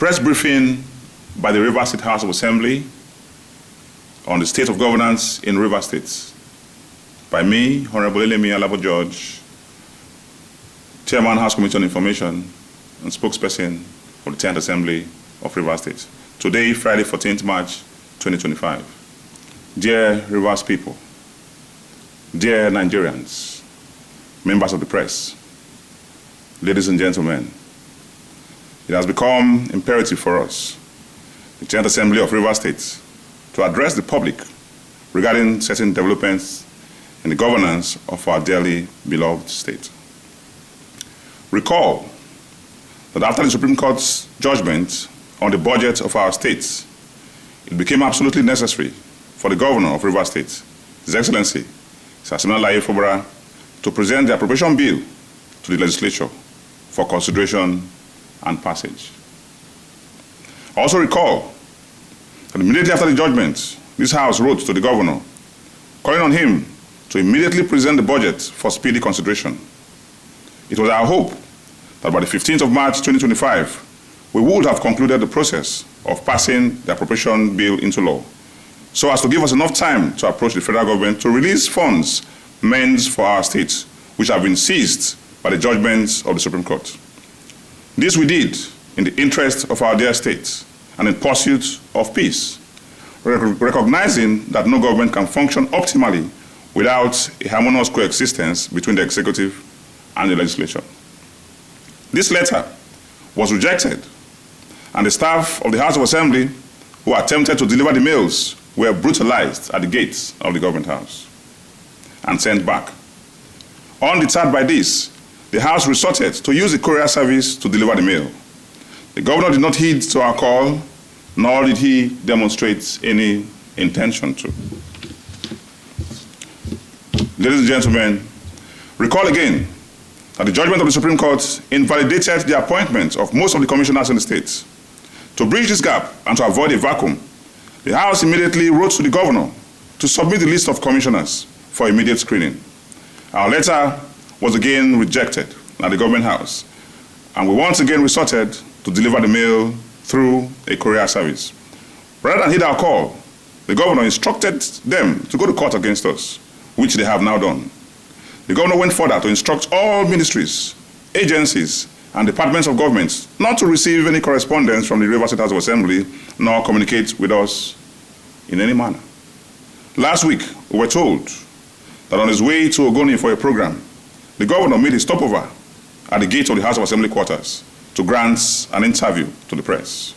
Press briefing by the Rivers State House of Assembly on the state of governance in Rivers State by me, Honorable Elemi Alabo George, Chairman, House Committee on Information and spokesperson for the 10th Assembly of Rivers State. Today, Friday, 14th March, 2025. Dear Rivers people, dear Nigerians, members of the press, ladies and gentlemen, it has become imperative for us, the 10th Assembly of Rivers State, to address the public regarding certain developments in the governance of our dearly beloved state. Recall that after the Supreme Court's judgment on the budget of our state, it became absolutely necessary for the Governor of Rivers State, His Excellency, Sir Fubara, to present the appropriation bill to the legislature for consideration and passage. Also recall that immediately after the judgment, this House wrote to the Governor, calling on him to immediately present the budget for speedy consideration. It was our hope that by the 15th of March 2025, we would have concluded the process of passing the appropriation bill into law, so as to give us enough time to approach the federal government to release funds meant for our state, which have been seized by the judgments of the Supreme Court. This we did in the interest of our dear state and in pursuit of peace, recognizing that no government can function optimally without a harmonious coexistence between the executive and the legislature. This letter was rejected, and the staff of the House of Assembly who attempted to deliver the mails were brutalized at the gates of the government house and sent back. Undeterred by this, the House resorted to use the courier service to deliver the mail. The governor did not heed to our call, nor did he demonstrate any intention to. Ladies and gentlemen, recall again that the judgment of the Supreme Court invalidated the appointment of most of the commissioners in the state. To bridge this gap and to avoid a vacuum, the House immediately wrote to the governor to submit the list of commissioners for immediate screening. Our letter was again rejected at the government house, and we once again resorted to deliver the mail through a courier service. Rather than heed our call, the governor instructed them to go to court against us, which they have now done. The governor went further to instruct all ministries, agencies, and departments of government not to receive any correspondence from the Rivers State House of Assembly, nor communicate with us in any manner. Last week, we were told that on his way to Ogoni for a program, the governor made a stopover at the gate of the House of Assembly quarters to grant an interview to the press.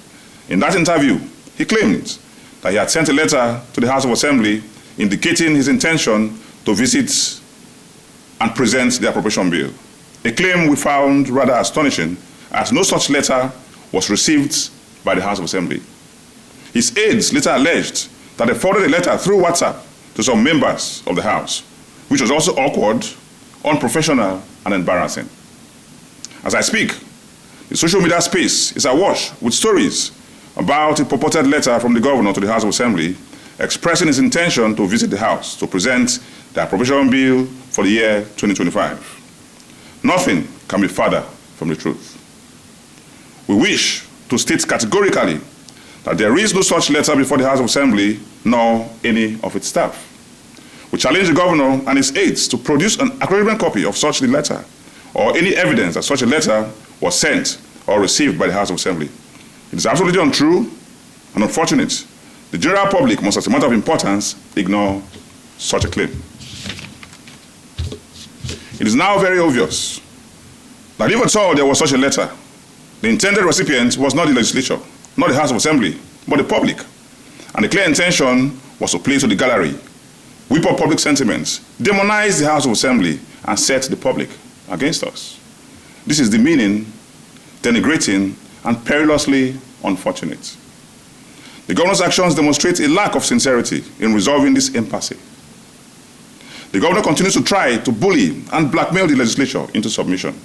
In that interview, he claimed that he had sent a letter to the House of Assembly indicating his intention to visit and present the appropriation bill. A claim we found rather astonishing, as no such letter was received by the House of Assembly. His aides later alleged that they forwarded a letter through WhatsApp to some members of the House, which was also awkward, unprofessional, and embarrassing. As I speak, the social media space is awash with stories about a purported letter from the governor to the House of Assembly expressing his intention to visit the House to present the appropriation bill for the year 2025. Nothing can be further from the truth. We wish to state categorically that there is no such letter before the House of Assembly, nor any of its staff. We challenge the governor and his aides to produce an acknowledgement copy of such a letter, or any evidence that such a letter was sent or received by the House of Assembly. It is absolutely untrue and unfortunate. The general public must, as a matter of importance, ignore such a claim. It is now very obvious that if at all there was such a letter, the intended recipient was not the legislature, not the House of Assembly, but the public. And the clear intention was to play to the gallery, whip up public sentiments, demonize the House of Assembly, and set the public against us. This is demeaning, denigrating, and perilously unfortunate. The governor's actions demonstrate a lack of sincerity in resolving this impasse. The governor continues to try to bully and blackmail the legislature into submission.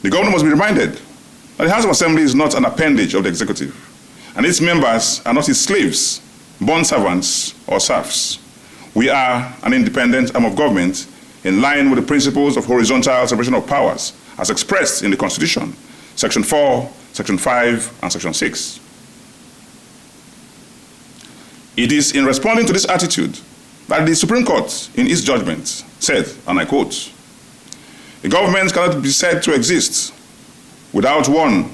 The governor must be reminded that the House of Assembly is not an appendage of the executive, and its members are not his slaves, bond servants, or serfs. We are an independent arm of government in line with the principles of horizontal separation of powers as expressed in the Constitution, Section 4, Section 5, and Section 6. It is in responding to this attitude that the Supreme Court, in its judgment, said, and I quote, "A government cannot be said to exist without one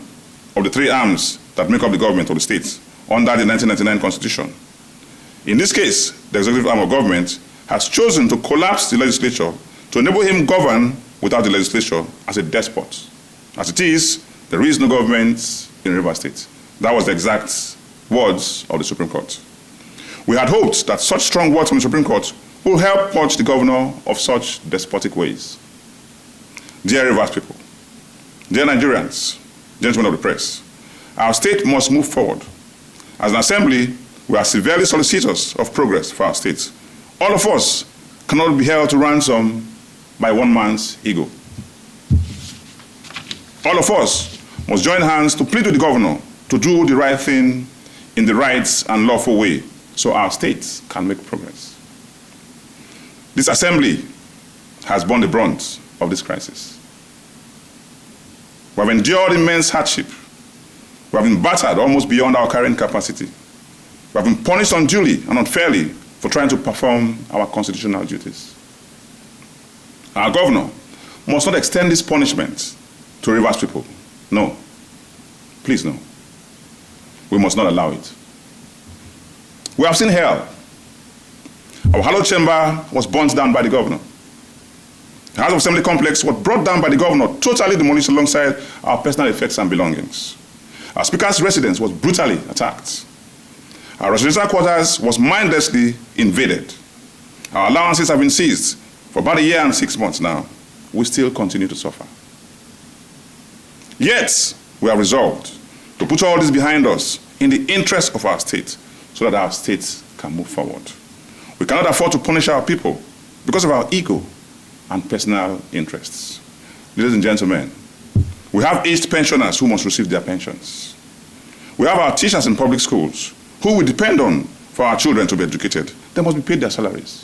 of the three arms that make up the government of the state under the 1999 Constitution. In this case, the executive arm of government has chosen to collapse the legislature to enable him govern without the legislature as a despot. As it is, there is no government in Rivers State." That was the exact words of the Supreme Court. We had hoped that such strong words from the Supreme Court will help purge the governor of such despotic ways. Dear Rivers people, dear Nigerians, gentlemen of the press, our state must move forward. As an assembly, we are severely solicitous of progress for our state. All of us cannot be held to ransom by one man's ego. All of us must join hands to plead with the governor to do the right thing in the right and lawful way so our state can make progress. This assembly has borne the brunt of this crisis. We have endured immense hardship. We have been battered almost beyond our carrying capacity. We have been punished unduly and unfairly for trying to perform our constitutional duties. Our governor must not extend this punishment to Rivers people. No. Please no. We must not allow it. We have seen hell. Our hallowed chamber was burnt down by the governor. The House of Assembly complex was brought down by the governor, totally demolished alongside our personal effects and belongings. Our speaker's residence was brutally attacked. Our residential quarters was mindlessly invaded. Our allowances have been seized for about a year and 6 months now. We still continue to suffer. Yet, we are resolved to put all this behind us in the interest of our state so that our state can move forward. We cannot afford to punish our people because of our ego and personal interests. Ladies and gentlemen, we have aged pensioners who must receive their pensions. We have our teachers in public schools who we depend on for our children to be educated. They must be paid their salaries.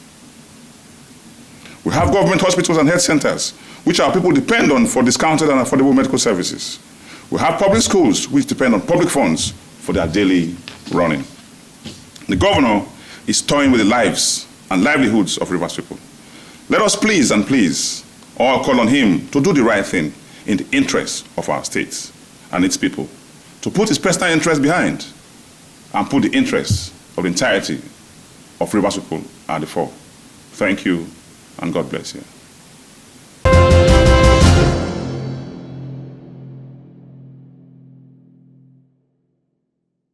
We have government hospitals and health centers which our people depend on for discounted and affordable medical services. We have public schools which depend on public funds for their daily running. The governor is toying with the lives and livelihoods of Rivers people. Let us please all call on him to do the right thing in the interest of our state and its people, to put his personal interest behind and put the interests of the entirety of Rivers people at the fore. Thank you, and God bless you.